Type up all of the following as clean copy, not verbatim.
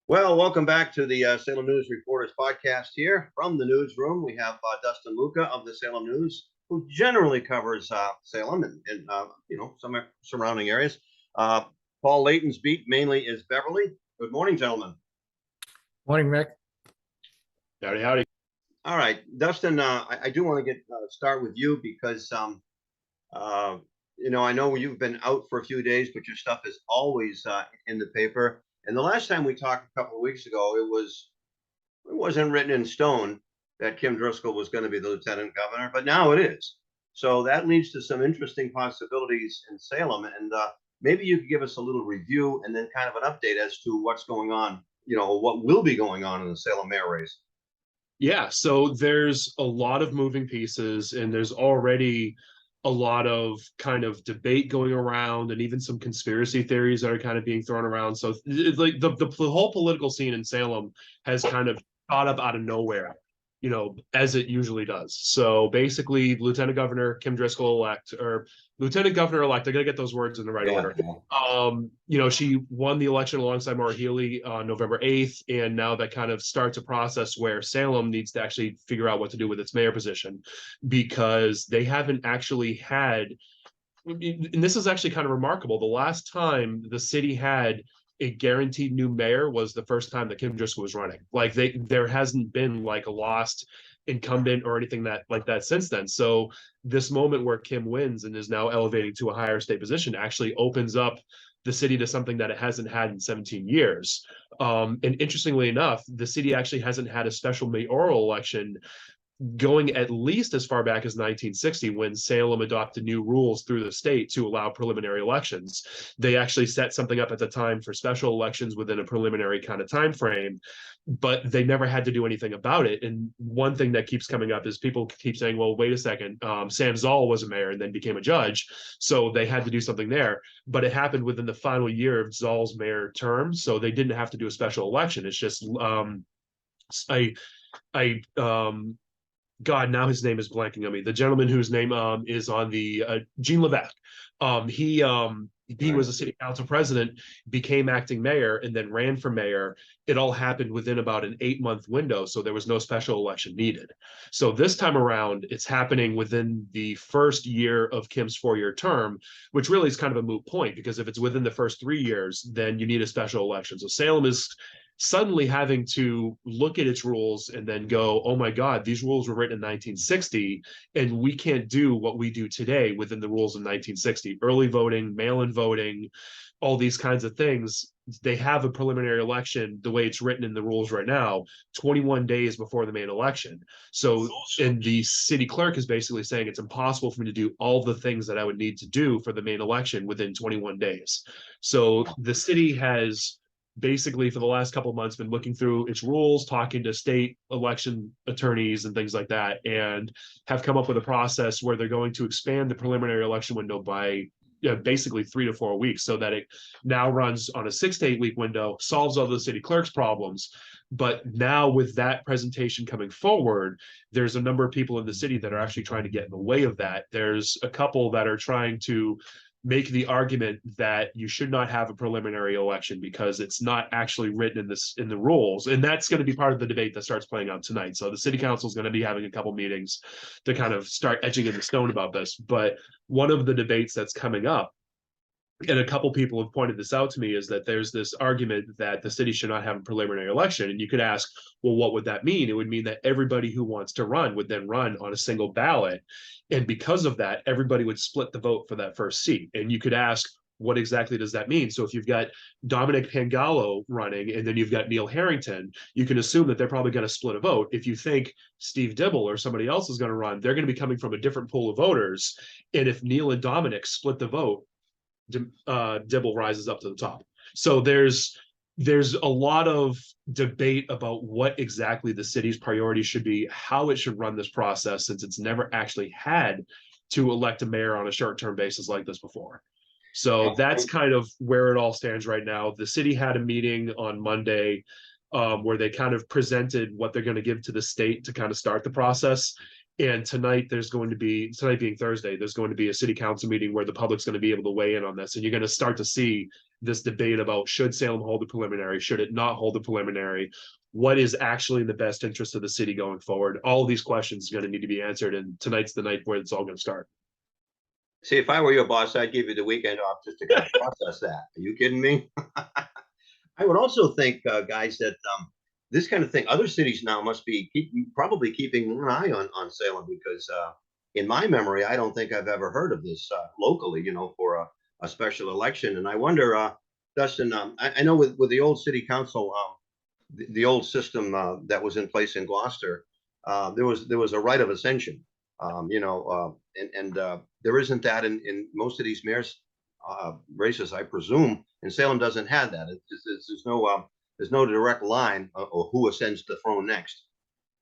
Well, welcome back to the Salem News Reporters podcast here from the newsroom. We have Dustin Luca of the Salem News, who generally covers Salem and some surrounding areas. Paul Leighton's beat mainly is Beverly. Good morning, gentlemen. Morning, Rick. Howdy, howdy. All right, Dustin. I do want to start with you because I know you've been out for a few days, but your stuff is always in the paper. And the last time we talked a couple of weeks ago, it wasn't written in stone that Kim Driscoll was going to be the lieutenant governor, but now it is. So that leads to some interesting possibilities in Salem. And maybe you could give us a little review and then kind of an update as to what's going on, what will be going on in the Salem mayor race. Yeah, so there's a lot of moving pieces, and there's already a lot of kind of debate going around, and even some conspiracy theories that are kind of being thrown around. So like the whole political scene in Salem has kind of caught up out of nowhere, as it usually does. So basically, Lieutenant Governor Kim Driscoll elect, or Lieutenant Governor elect, I gotta get those words in the right order. She won the election alongside Maura Healey on November 8th, and now that kind of starts a process where Salem needs to actually figure out what to do with its mayor position, because they haven't actually had, and this is actually kind of remarkable, the last time the city had a guaranteed new mayor was the first time that Kim Driscoll was running. Like there hasn't been like a lost incumbent or anything like that since then. So this moment where Kim wins and is now elevating to a higher state position actually opens up the city to something that it hasn't had in 17 years. And interestingly enough, the city actually hasn't had a special mayoral election going at least as far back as 1960, when Salem adopted new rules through the state to allow preliminary elections. They actually set something up at the time for special elections within a preliminary kind of time frame, but they never had to do anything about it. And one thing that keeps coming up is people keep saying, well, wait a second, Sam Zoll was a mayor and then became a judge, so they had to do something there. But it happened within the final year of Zoll's mayor term, so they didn't have to do a special election. It's just God, now his name is blanking on me. The gentleman whose name is on the Jean Levesque. He was a city council president, became acting mayor, and then ran for mayor. It all happened within about an 8-month window, so there was no special election needed. So this time around, it's happening within the first year of Kim's 4-year term, which really is kind of a moot point, because if it's within the first 3 years, then you need a special election. So Salem is suddenly having to look at its rules and then go, oh my God, these rules were written in 1960, and we can't do what we do today within the rules of 1960. Early voting, mail-in voting, all these kinds of things. They have a preliminary election, the way it's written in the rules right now, 21 days before the main election. So, and the city clerk is basically saying it's impossible for me to do all the things that I would need to do for the main election within 21 days. So the city has basically for the last couple of months been looking through its rules, talking to state election attorneys and things like that, and have come up with a process where they're going to expand the preliminary election window by basically 3 to 4 weeks, so that it now runs on a 6 to 8 week window, solves all the city clerk's problems. But now with that presentation coming forward, there's a number of people in the city that are actually trying to get in the way of that. There's a couple that are trying to make the argument that you should not have a preliminary election because it's not actually written in the rules. And that's going to be part of the debate that starts playing out tonight. So the city council is going to be having a couple meetings to kind of start etching in the stone about this. But one of the debates that's coming up, and a couple people have pointed this out to me, is that there's this argument that the city should not have a preliminary election. And you could ask, well, what would that mean? It would mean that everybody who wants to run would then run on a single ballot. And because of that, everybody would split the vote for that first seat. And you could ask, what exactly does that mean? So if you've got Dominic Pangallo running and then you've got Neil Harrington, you can assume that they're probably going to split a vote. If you think Steve Dibble or somebody else is going to run, they're going to be coming from a different pool of voters. And if Neil and Dominic split the vote, Dibble rises up to the top. So there's a lot of debate about what exactly the city's priorities should be, how it should run this process, since it's never actually had to elect a mayor on a short-term basis like this before. So that's kind of where it all stands right now. The city had a meeting on Monday where they kind of presented what they're going to give to the state to kind of start the process. And tonight being Thursday, there's going to be a city council meeting where the public's going to be able to weigh in on this. And you're going to start to see this debate about should Salem hold the preliminary, should it not hold the preliminary, what is actually in the best interest of the city going forward. All of these questions are going to need to be answered, and tonight's the night where it's all going to start. See, if I were your boss, I'd give you the weekend off just to kind of process that. Are you kidding me? I would also think, guys, that this kind of thing, other cities now must be probably keeping one eye on Salem, because in my memory, I don't think I've ever heard of this locally, for a special election. And I wonder, Dustin, I know with the old city council, the old system that was in place in Gloucester, there was a right of ascension, and there isn't that in most of these mayor's races, I presume. And Salem doesn't have that. There's no direct line or who ascends the throne next.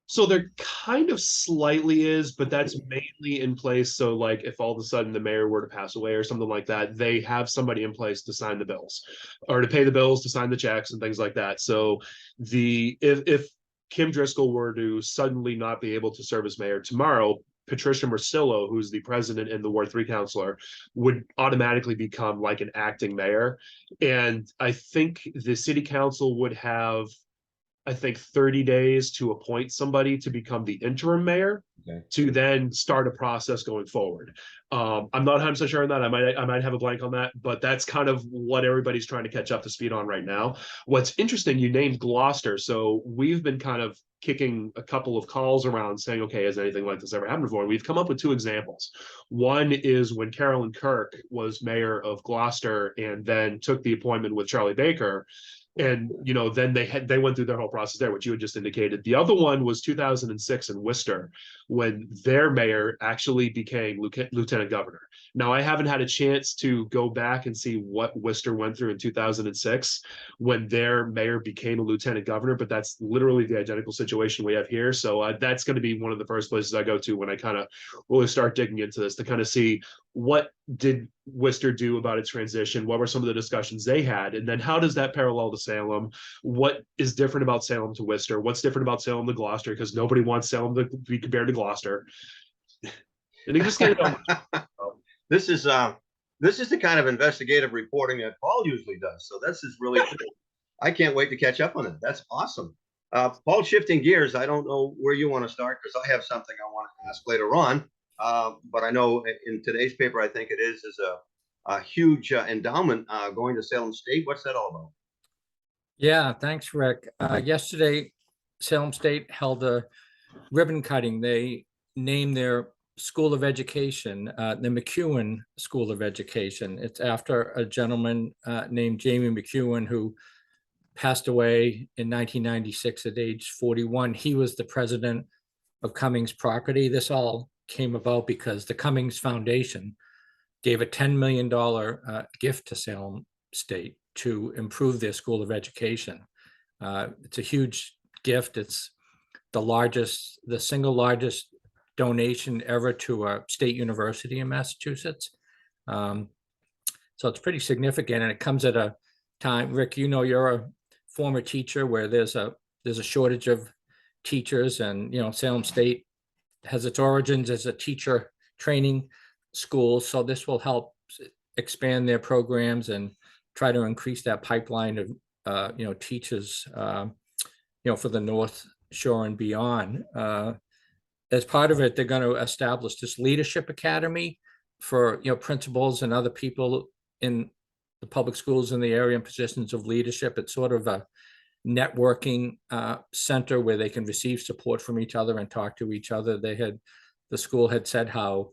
So there kind of slightly is, but that's mainly in place. So like if all of a sudden the mayor were to pass away or something like that, they have somebody in place to sign the bills or to pay the bills, to sign the checks and things like that. So if Kim Driscoll were to suddenly not be able to serve as mayor tomorrow, Patricia Marcillo, who's the president and the Ward 3 councilor, would automatically become like an acting mayor. And I think the city council would have, 30 days to appoint somebody to become the interim mayor, Okay. to then start a process going forward. I'm not 100% sure on that. I might have a blank on that, but that's kind of what everybody's trying to catch up to speed on right now. What's interesting, you named Gloucester. So we've been kind of kicking a couple of calls around saying, okay, has anything like this ever happened before? And we've come up with two examples. One is when Carolyn Kirk was mayor of Gloucester and then took the appointment with Charlie Baker. And then they went through their whole process there, which you had just indicated. The other one was 2006 in Worcester, when their mayor actually became lieutenant governor. Now, I haven't had a chance to go back and see what Worcester went through in 2006 when their mayor became a lieutenant governor, but that's literally the identical situation we have here. So that's going to be one of the first places I go to when I kind of really start digging into this, to kind of see what did Worcester do about its transition? What were some of the discussions they had? And then how does that parallel to Salem? What is different about Salem to Worcester? What's different about Salem to Gloucester? Because nobody wants Salem to be compared to Gloucester. And just get it on. This is the kind of investigative reporting that Paul usually does. So this is really cool. I can't wait to catch up on it. That's awesome. Paul, shifting gears, I don't know where you want to start, because I have something I want to ask later on. But I know in today's paper, I think it is a huge endowment going to Salem State. What's that all about? Yeah, thanks, Rick. Yesterday, Salem State held a ribbon cutting. They named their School of Education, the McEwen School of Education. It's after a gentleman named Jamie McEwen, who passed away in 1996 at age 41. He was the president of Cummings Property. This all came about because the Cummings Foundation gave a $10 million gift to Salem State to improve their School of Education. It's a huge gift. It's the single largest donation ever to a state university in Massachusetts. So it's pretty significant, and it comes at a time, Rick, you're a former teacher, where there's a shortage of teachers, and Salem State has its origins as a teacher training school. So this will help expand their programs and try to increase that pipeline of teachers for the North Shore and beyond. As part of it, they're going to establish this leadership academy for principals and other people in the public schools in the area in positions of leadership. It's sort of a networking center where they can receive support from each other and talk to each other. The school had said how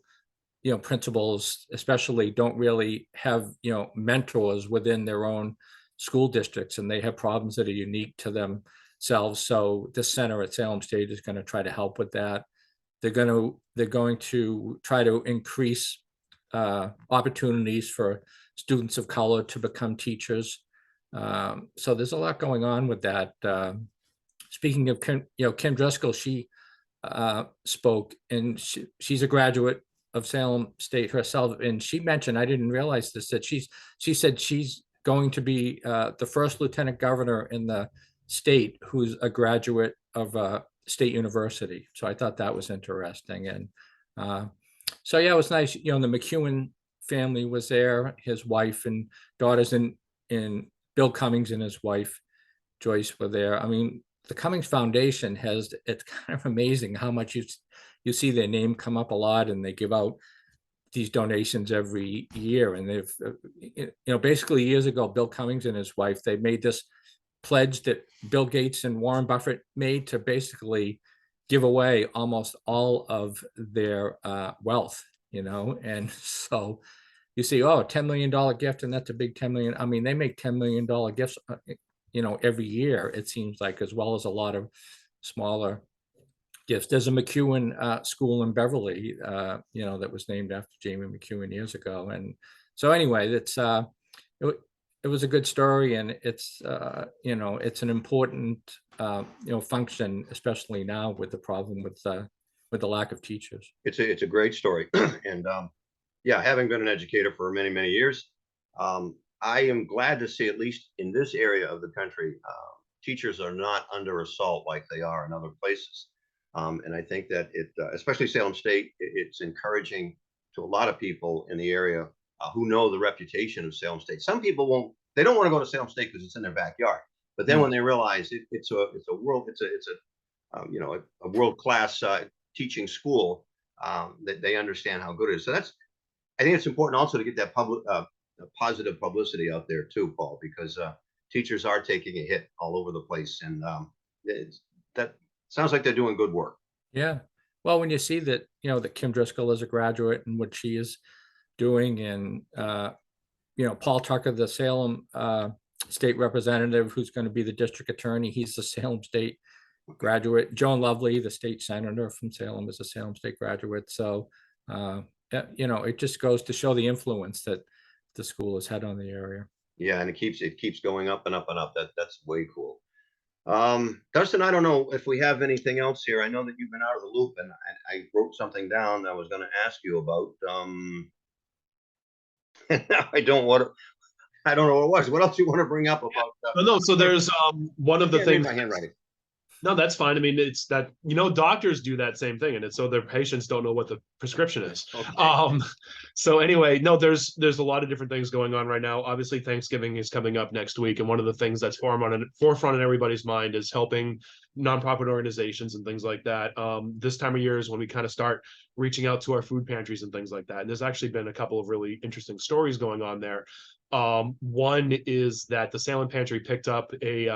principals especially don't really have mentors within their own school districts, and they have problems that are unique to themselves. So this center at Salem State is going to try to help with that. They're going to try to increase opportunities for students of color to become teachers. So there's a lot going on with that. Speaking of Kim Driscoll, she spoke, and she's a graduate of Salem State herself, and she mentioned, I didn't realize this, that she said she's going to be the first lieutenant governor in the state who's a graduate of State University. So I thought that was interesting. And so yeah, it was nice. The McEwen family was there, his wife and daughters, and and Bill Cummings and his wife Joyce were there. I mean, the Cummings Foundation has, it's kind of amazing how much you see their name come up a lot, and they give out these donations every year. And they've, basically years ago, Bill Cummings and his wife, they made this pledge that Bill Gates and Warren Buffett made to basically give away almost all of their wealth, and so you see, oh, $10 million gift, and that's a big 10 million. I mean, they make $10 million gifts, every year, it seems like, as well as a lot of smaller gifts. There's a McEwen school in Beverly, that was named after Jamie McEwen years ago. And so anyway, it was a good story, and it's it's an important function, especially now with the problem with the lack of teachers. It's a great story, and yeah, having been an educator for many, many years, I am glad to see, at least in this area of the country, teachers are not under assault like they are in other places. And I think that especially Salem State, it's encouraging to a lot of people in the area who know the reputation of Salem State. Some people they don't want to go to Salem State because it's in their backyard. But then when they realize it's a world-class teaching school, that they understand how good it is. So I think it's important also to get that positive publicity out there too, Paul, because teachers are taking a hit all over the place, and that sounds like they're doing good work. Yeah. Well, when you see that, that Kim Driscoll is a graduate and what she is doing, and Paul Tucker, the Salem state representative, who's going to be the district attorney, he's the Salem State graduate. Joan Lovely, the state senator from Salem, is a Salem State graduate. So it just goes to show the influence that the school has had on the area. Yeah, and it keeps going up and up and up. That's way cool. Dustin, I don't know if we have anything else here. I know that you've been out of the loop, and I wrote something down that I was going to ask you about. I don't know what it was. What else you want to bring up about? No, so there's one of the things. My handwriting. No, that's fine. I mean, it's that, doctors do that same thing, and it's so their patients don't know what the prescription is. Okay. So anyway, no, there's a lot of different things going on right now. Obviously, Thanksgiving is coming up next week, and one of the things that's forefront in everybody's mind is helping nonprofit organizations and things like that. This time of year is when we kind of start reaching out to our food pantries and things like that. And there's actually been a couple of really interesting stories going on there. One is that the Salem Pantry picked up a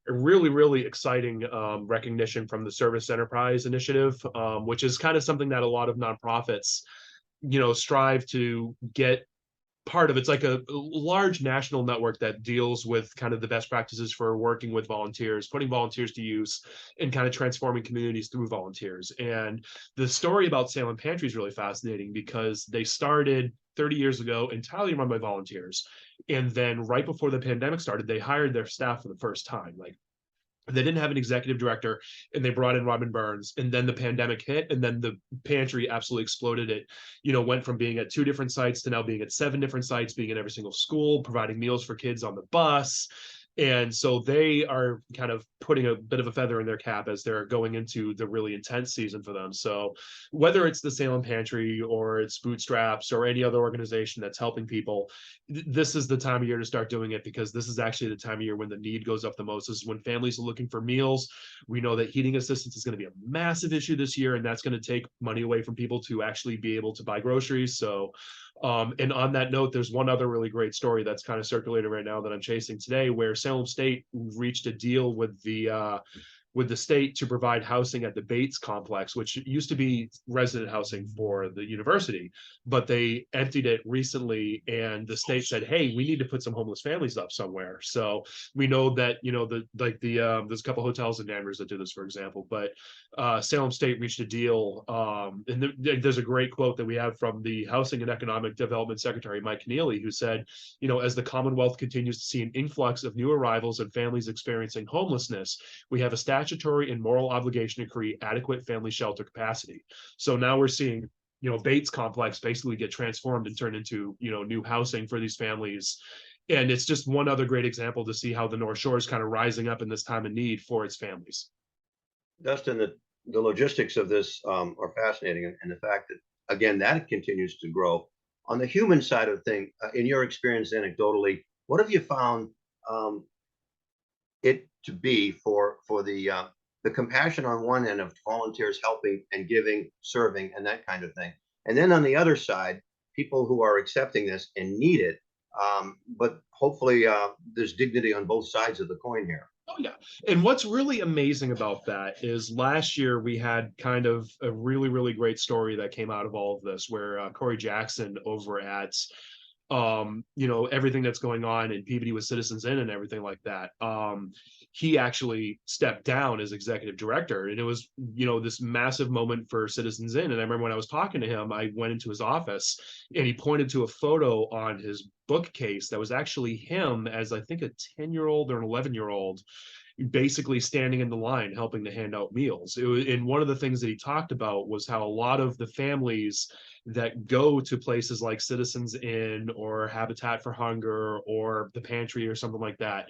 really, really exciting recognition from the Service Enterprise Initiative, which is kind of something that a lot of nonprofits, strive to get part of. It's like a large national network that deals with kind of the best practices for working with volunteers, putting volunteers to use, and kind of transforming communities through volunteers. And the story about Salem Pantry is really fascinating because they started 30 years ago entirely run by volunteers. And then right before the pandemic started, they hired their staff for the first time. Like, they didn't have an executive director, and they brought in Robin Burns, and then the pandemic hit, and then the pantry absolutely exploded. It, went from being at 2 different sites to now being at 7 different sites, being in every single school, providing meals for kids on the bus. And so they are kind of putting a bit of a feather in their cap as they're going into the really intense season for them. So whether it's the Salem Pantry or it's Bootstraps or any other organization that's helping people, this is the time of year to start doing it, because this is actually the time of year when the need goes up the most. This is when families are looking for meals. We know that heating assistance is going to be a massive issue this year, and that's going to take money away from people to actually be able to buy groceries. So and on that note, there's one other really great story that's kind of circulating right now that I'm chasing today, where Salem State reached a deal with the state to provide housing at the Bates complex, which used to be resident housing for the university, but they emptied it recently, and the state said, hey, we need to put some homeless families up somewhere. So we know that, there's a couple hotels in Danvers that do this, for example, but Salem State reached a deal. And there's a great quote that we have from the Housing and Economic Development Secretary, Mike Keneally, who said, as the Commonwealth continues to see an influx of new arrivals and families experiencing homelessness, we have a statutory and moral obligation to create adequate family shelter capacity. So now we're seeing, Bates complex basically get transformed and turned into, new housing for these families. And it's just one other great example to see how the North Shore is kind of rising up in this time of need for its families. Dustin, the logistics of this are fascinating, and the fact that, again, that continues to grow. On the human side of things, in your experience anecdotally, what have you found um, it to be for the compassion on one end of volunteers helping and giving, serving, and that kind of thing, and then on the other side, people who are accepting this and need it, but hopefully there's dignity on both sides of the coin here. Oh yeah. And what's really amazing about that is last year we had kind of a really, really great story that came out of all of this where Corey Jackson over at everything that's going on in Peabody with Citizens In and everything like that. He actually stepped down as executive director, and it was, this massive moment for Citizens In. And I remember when I was talking to him, I went into his office and he pointed to a photo on his bookcase that was actually him as I think a 10-year-old or an 11-year-old basically standing in the line helping to hand out meals. And one of the things that he talked about was how a lot of the families that go to places like Citizens In or Habitat for Hunger or the Pantry or something like that,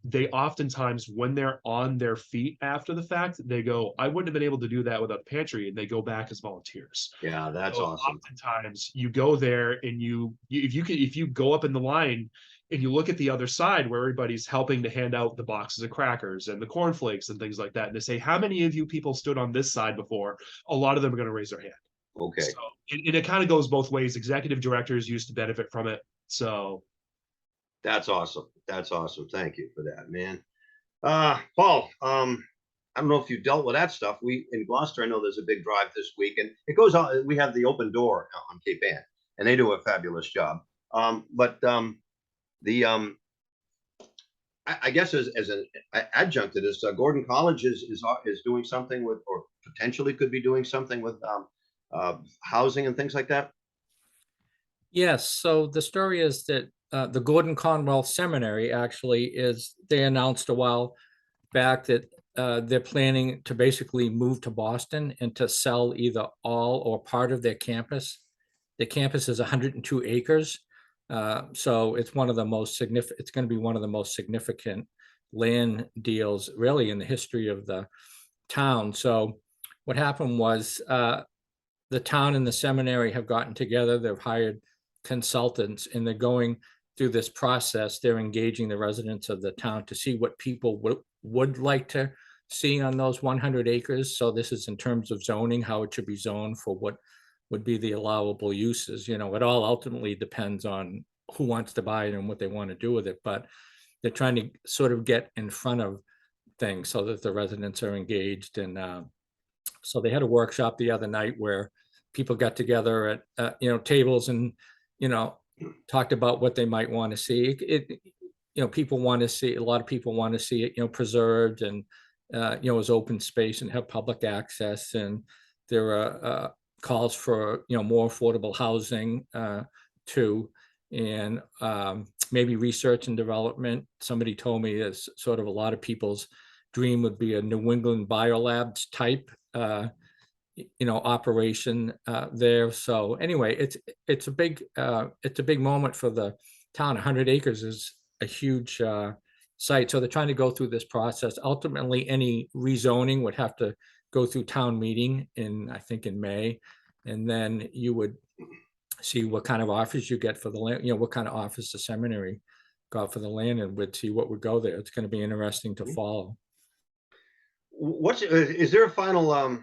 they oftentimes, when they're on their feet after the fact, they go, I wouldn't have been able to do that without the pantry, and they go back as volunteers. Yeah, that's So awesome. oftentimes you go there and if you go up in the line and you look at the other side where everybody's helping to hand out the boxes of crackers and the cornflakes and things like that, and they say, how many of you people stood on this side before? A lot of them are going to raise their hand. Okay. So it kind of goes both ways. Executive directors used to benefit from it. So That's awesome. That's awesome. Thank you for that, man. Paul, I don't know if you've dealt with that stuff. We in Gloucester, I know there's a big drive this week, and it goes on. We have the open door on Cape Ann, and they do a fabulous job. But the I guess as an adjunct to this, Gordon College is doing something with, or potentially could be doing something with housing and things like that. Yes, so the story is that the Gordon Conwell Seminary they announced a while back that they're planning to basically move to Boston and to sell either all or part of their campus. The campus is 102 acres. So it's one of the most significant, it's going to be one of the most significant land deals really in the history of the town. So what happened was the town and the seminary have gotten together, they've hired consultants, and they're going through this process. They're engaging the residents of the town to see what people would like to see on those 100 acres. So this is in terms of zoning, how it should be zoned for what would be the allowable uses. It all ultimately depends on who wants to buy it and what they want to do with it. But they're trying to sort of get in front of things so that the residents are engaged. And so they had a workshop the other night where people got together at tables and talked about what they might want to see. People want to see, a lot of people want to see it preserved and as open space and have public access. And there are calls for more affordable housing too, and maybe research and development. Somebody told me it's sort of a lot of people's dream would be a New England biolabs type operation there. So anyway, it's a big moment for the town. 100 acres is a huge site. So they're trying to go through this process. Ultimately, any rezoning would have to go through town meeting I think in May, and then you would see what kind of offers you get for the land, what kind of offers the seminary got for the land, and would see what would go there. It's going to be interesting to follow. Is there a final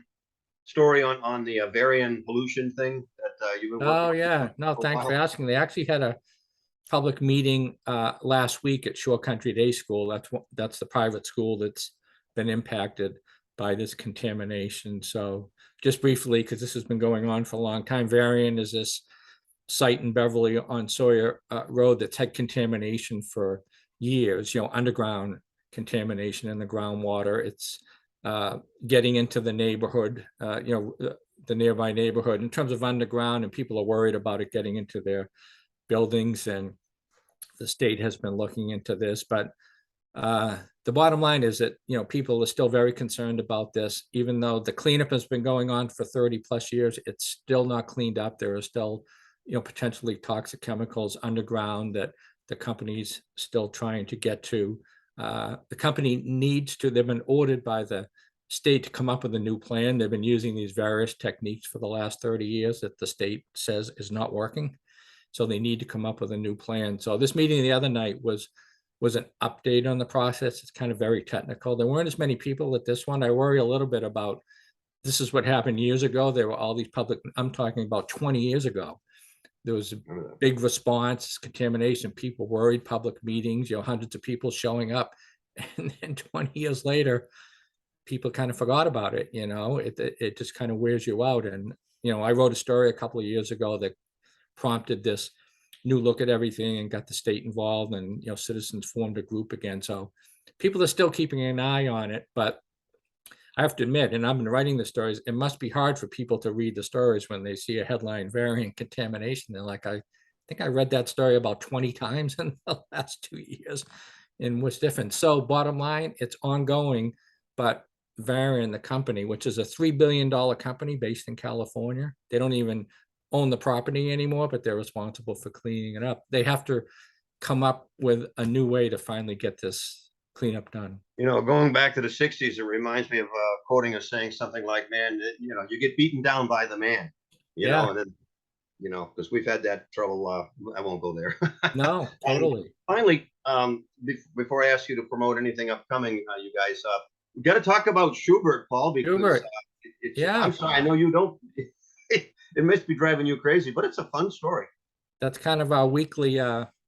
story on the Varian pollution thing that you've been working on? Oh yeah, no, thanks for asking. They actually had a public meeting last week at Shore Country Day School. That's the private school that's been impacted by this contamination. So just briefly, because this has been going on for a long time, Varian is this site in Beverly on Sawyer Road that's had contamination for years, underground contamination in the groundwater. It's getting into the neighborhood, the nearby neighborhood in terms of underground, and people are worried about it getting into their buildings, and the state has been looking into this. But the bottom line is that people are still very concerned about this. Even though the cleanup has been going on for 30 plus years, it's still not cleaned up. There are still potentially toxic chemicals underground that the company's still trying to get to. The company needs to, they've been ordered by the state to come up with a new plan. They've been using these various techniques for the last 30 years that the state says is not working. So they need to come up with a new plan. So this meeting the other night was an update on the process. It's kind of very technical. There weren't as many people at this one. I worry a little bit about, this is what happened years ago. There were all these public, I'm talking about 20 years ago. There was a big response, contamination, people worried, public meetings, hundreds of people showing up. And then 20 years later, people kind of forgot about it. It just kind of wears you out. And, I wrote a story a couple of years ago that prompted this new look at everything and got the state involved, and, citizens formed a group again. So people are still keeping an eye on it, but I have to admit, and I've been writing the stories, it must be hard for people to read the stories when they see a headline, variant contamination. They're like, I think I read that story about 20 times in the last 2 years. And what's different? So bottom line, it's ongoing, but Varian, the company, which is a $3 billion company based in California, they don't even own the property anymore, but they're responsible for cleaning it up. They have to come up with a new way to finally get this cleanup done. Going back to the 60s, it reminds me of quoting a saying, something like, man, you get beaten down by the man, Yeah. and then, because we've had that trouble. I won't go there. No, totally. Finally, before I ask you to promote anything upcoming, you guys, we got to talk about Schubert, Paul, because Schubert. Yeah. I'm sorry, I know you don't, it must be driving you crazy, but it's a fun story. That's kind of our weekly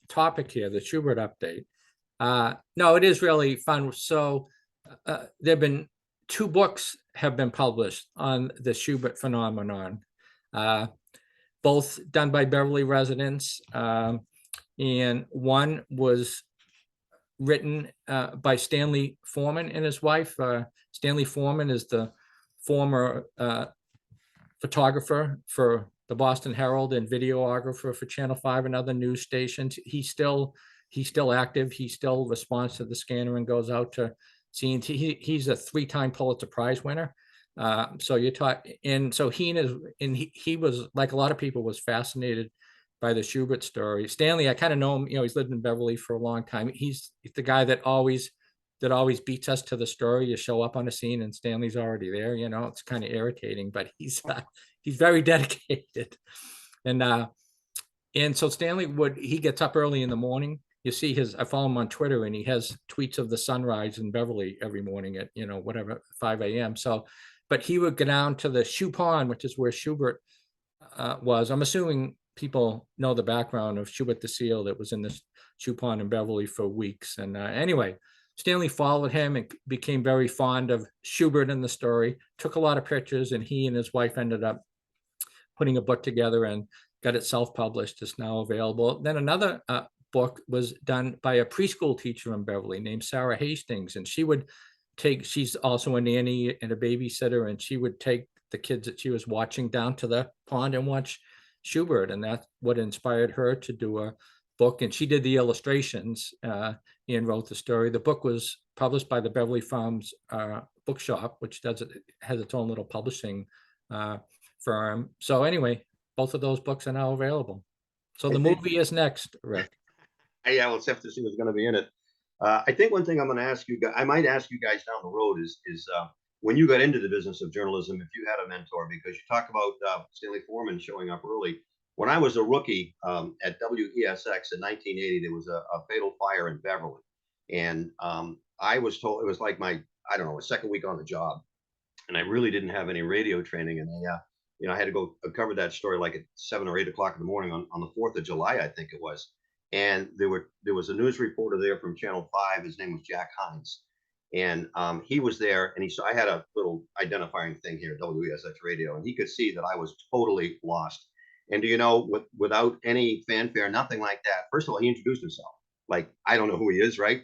topic here, the Schubert update. No, it is really fun. So there have been 2 books have been published on the Schubert phenomenon, both done by Beverly residents. And one was written by Stanley Foreman and his wife. Stanley Foreman is the former photographer for the Boston Herald and videographer for Channel 5 and other news stations. He's still active. He still responds to the scanner and goes out to scenes. He's a 3-time Pulitzer Prize winner. So you talk, and so he was, like a lot of people, was fascinated by the Schubert story. Stanley, I kind of know him. He's lived in Beverly for a long time. He's the guy that always beats us to the story. You show up on a scene and Stanley's already there. It's kind of irritating, but he's very dedicated. And so Stanley he gets up early in the morning. You see I follow him on Twitter, and he has tweets of the sunrise in Beverly every morning at, 5 a.m. So, but he would go down to the Shoe Pond, which is where Schubert was. I'm assuming people know the background of Schubert the Seal that was in this Shoe Pond in Beverly for weeks. And anyway, Stanley followed him and became very fond of Schubert in the story, took a lot of pictures, and he and his wife ended up putting a book together and got it self-published. It's now available. Then another book was done by a preschool teacher in Beverly named Sarah Hastings. And she's also a nanny and a babysitter, and she would take the kids that she was watching down to the pond and watch Schubert. And that's what inspired her to do a book. And she did the illustrations and wrote the story. The book was published by the Beverly Farms Bookshop, which has its own little publishing firm. So anyway, both of those books are now available. So the movie is next, Rick. Yeah, we'll have to see what's going to be in it. I think one thing I'm going to ask you guys, I might ask you guys down the road is when you got into the business of journalism, if you had a mentor, because you talk about Stanley Foreman showing up early. When I was a rookie at WESX in 1980, there was a fatal fire in Beverly. And I was told, it was like my, I don't know, a second week on the job. And I really didn't have any radio training. And I had to go cover that story like at 7 or 8 o'clock in the morning on the 4th of July, I think it was. And there was a news reporter there from Channel 5. His name was Jack Hines. And he was there, and I had a little identifying thing here, WESX radio, and he could see that I was totally lost. And do you know, without any fanfare, nothing like that. First of all, he introduced himself. Like, I don't know who he is, right?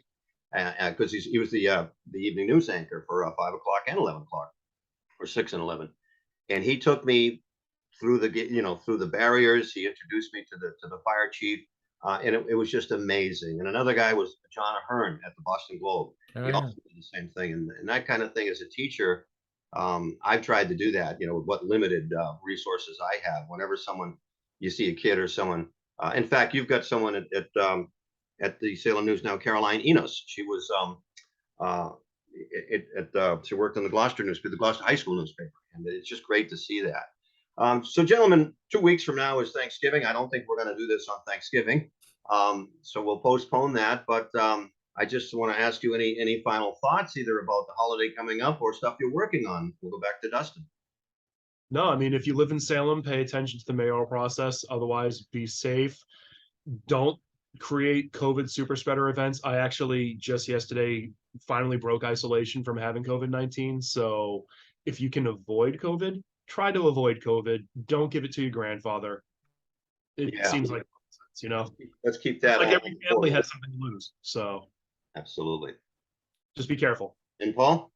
Because he was the evening news anchor for 5 o'clock and 11 o'clock, or 6 and 11. And he took me through the barriers. He introduced me to the fire chief. And it was just amazing. And another guy was John Ahern at the Boston Globe. He also did the same thing. And that kind of thing as a teacher, I've tried to do that, with what limited resources I have. Whenever you see a kid or someone, in fact, you've got someone at the Salem News now, Caroline Enos. She was she worked on the Gloucester newspaper, the Gloucester High School newspaper. And it's just great to see that. So gentlemen, 2 weeks from now is Thanksgiving. I don't think we're going to do this on Thanksgiving. So we'll postpone that, but I just want to ask you any final thoughts, either about the holiday coming up or stuff you're working on. We'll go back to Dustin. No, I mean, if you live in Salem, pay attention to the mayoral process. Otherwise, be safe. Don't create COVID super spreader events. I actually just yesterday finally broke isolation from having COVID-19. So if you can avoid COVID, try to avoid COVID. Don't give it to your grandfather. It Yeah. seems like nonsense, you know. Let's keep that. Like all every family has something to lose. So Absolutely. just be careful. And Paul?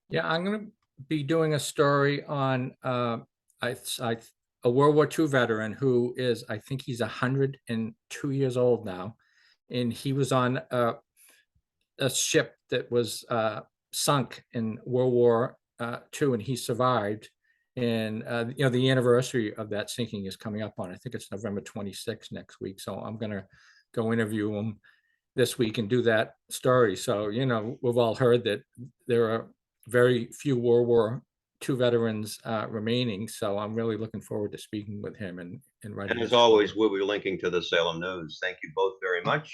Yeah, I'm going to be doing a story on a World War II veteran who is, I think he's 102 years old now, and he was on a ship that was sunk in World War II, and he survived. And you know, the anniversary of that sinking is coming up on, I think it's November 26th next week. So I'm going to go interview him this week and do that story. So, you know, we've all heard that there are very few World War II veterans remaining. So I'm really looking forward to speaking with him and writing. And as always, we'll be linking to the Salem News. Thank you both very much.